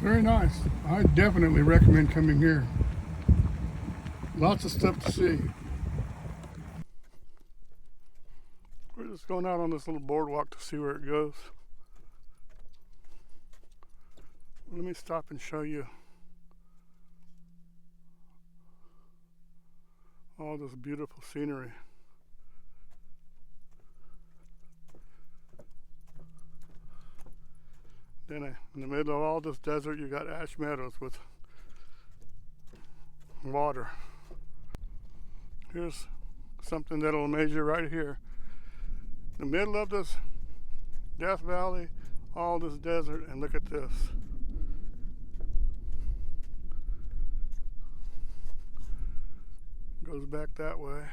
Very nice. I definitely recommend coming here. Lots of stuff to see. We're just going out on this little boardwalk to see where it goes. Let me stop and show you all this beautiful scenery. Then in the middle of all this desert, you got ash meadows with water. Here's something that'll amaze you right here. In the middle of this Death Valley, all this desert, and look at this. Goes back that way.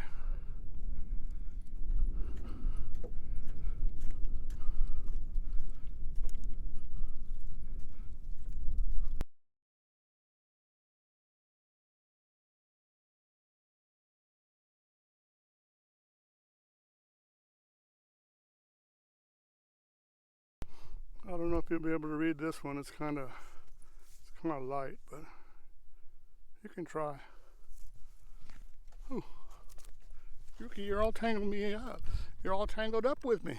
I don't know if you'll be able to read this one. It's kind of light, but you can try. Ooh. Yuki, you're all tangled me up. You're all tangled up with me.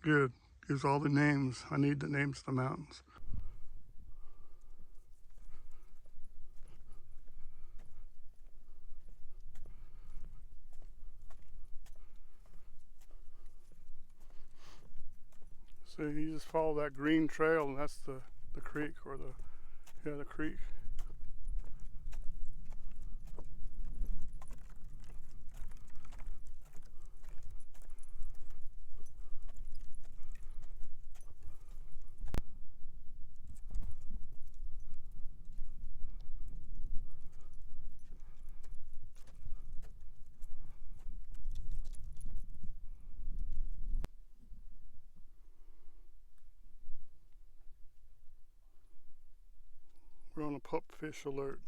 Good. Gives all the names. I need the names of the mountains. So you just follow that green trail, and that's the creek, or the creek. We're on a pupfish alert.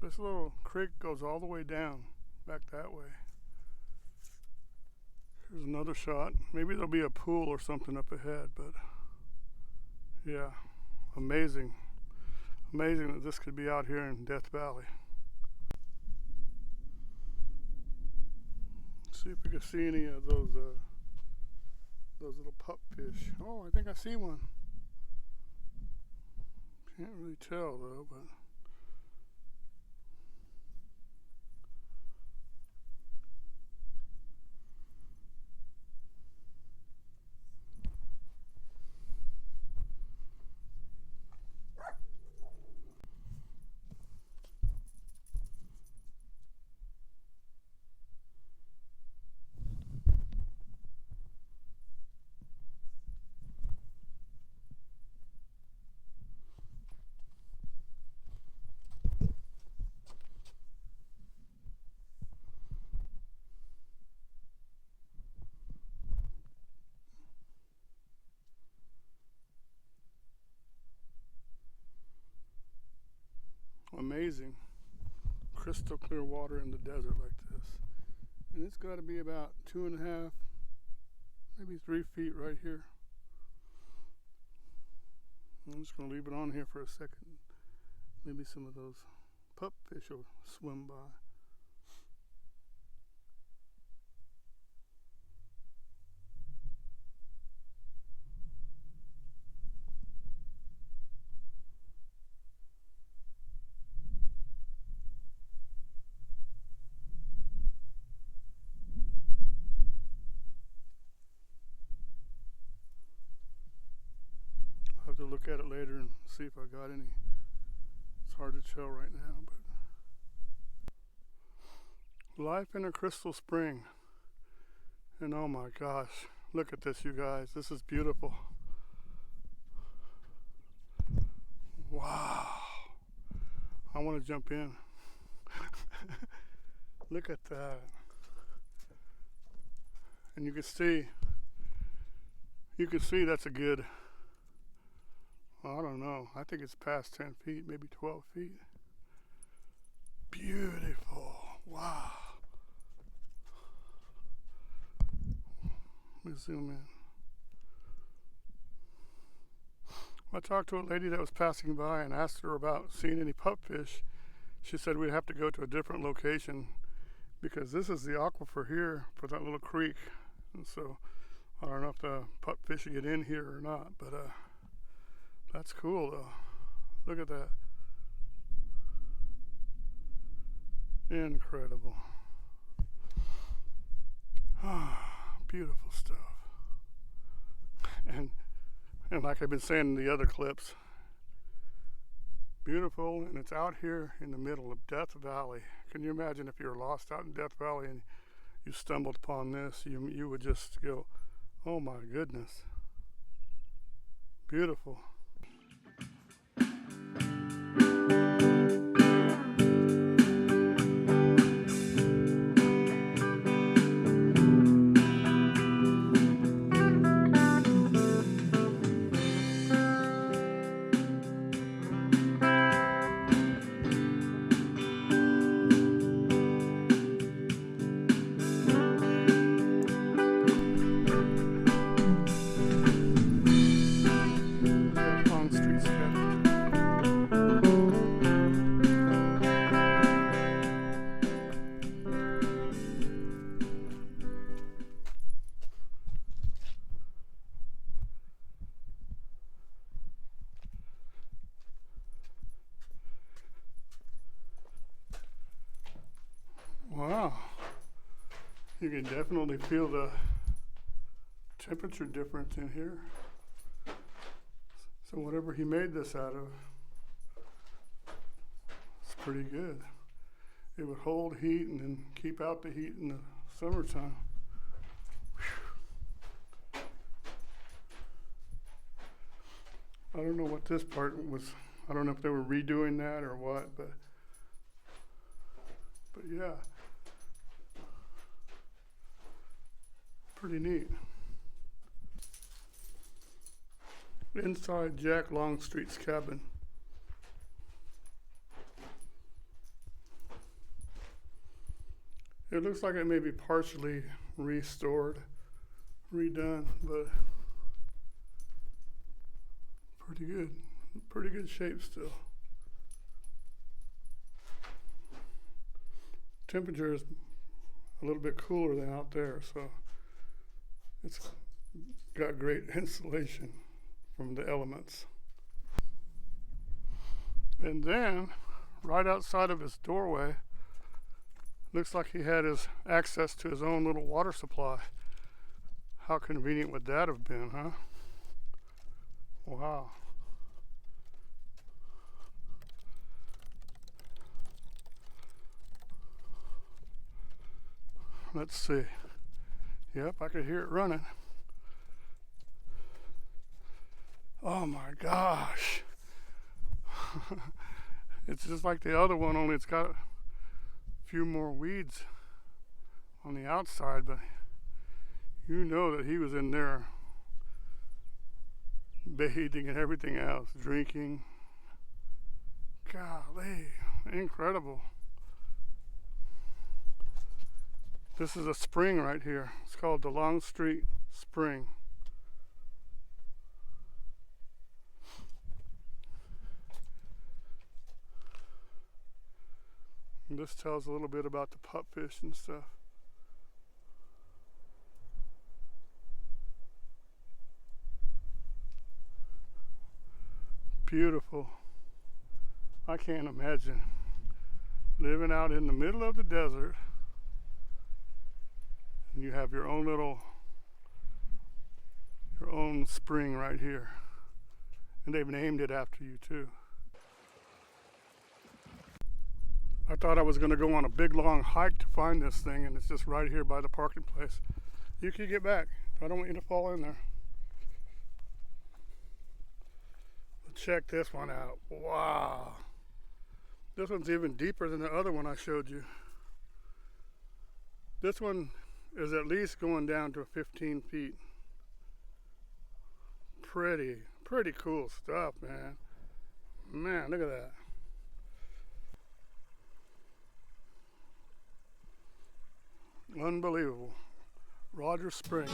This little creek goes all the way down, back that way. Here's another shot. Maybe there'll be a pool or something up ahead, but yeah, amazing. Amazing that this could be out here in Death Valley. See if we can see any of those little pupfish. Oh, I think I see one. Can't really tell though, but amazing. Crystal clear water in the desert like this. And it's got to be about 2.5, maybe 3 feet right here. I'm just going to leave it on here for a second. Maybe some of those pupfish will swim by. I'll have to look at it later and see if I got any hard to tell right now, but life in a crystal spring. And oh my gosh, look at this, you guys. This is beautiful. Wow. I want to jump in. Look at that. And you can see that's a good, I don't know, I think it's past 10 feet, maybe 12 feet. Beautiful. Wow. Let me zoom in. I talked to a lady that was passing by and asked her about seeing any pupfish. She said we'd have to go to a different location because this is the aquifer here for that little creek. And so I don't know if the pupfish get in here or not, but that's cool though. Look at that. Incredible. Beautiful stuff. And like I've been saying in the other clips, beautiful, and it's out here in the middle of Death Valley. Can you imagine if you were lost out in Death Valley and you stumbled upon this? You would just go, oh my goodness. Beautiful. Wow, you can definitely feel the temperature difference in here. So whatever he made this out of, it's pretty good. It would hold heat and then keep out the heat in the summertime. Whew. I don't know what this part was. I don't know if they were redoing that or what, but yeah. Pretty neat. Inside Jack Longstreet's cabin. It looks like it may be partially restored, redone, but pretty good shape still. Temperature is a little bit cooler than out there, so it's got great insulation from the elements. And then, right outside of his doorway, looks like he had his access to his own little water supply. How convenient would that have been, huh? Wow. Let's see. Yep, I could hear it running. Oh my gosh. It's just like the other one, only it's got a few more weeds on the outside, but you know that he was in there bathing and everything else, drinking. Golly, incredible. This is a spring right here. It's called the Longstreet Spring. And this tells a little bit about the pupfish and stuff. Beautiful. I can't imagine living out in the middle of the desert and you have your own spring right here. And they've named it after you too. I thought I was going to go on a big long hike to find this thing, and it's just right here by the parking place. You can get back. I don't want you to fall in there. Check this one out. Wow. This one's even deeper than the other one I showed you. This one is at least going down to 15 feet. Pretty cool stuff, man. Man, look at that. Unbelievable. Roger Spring.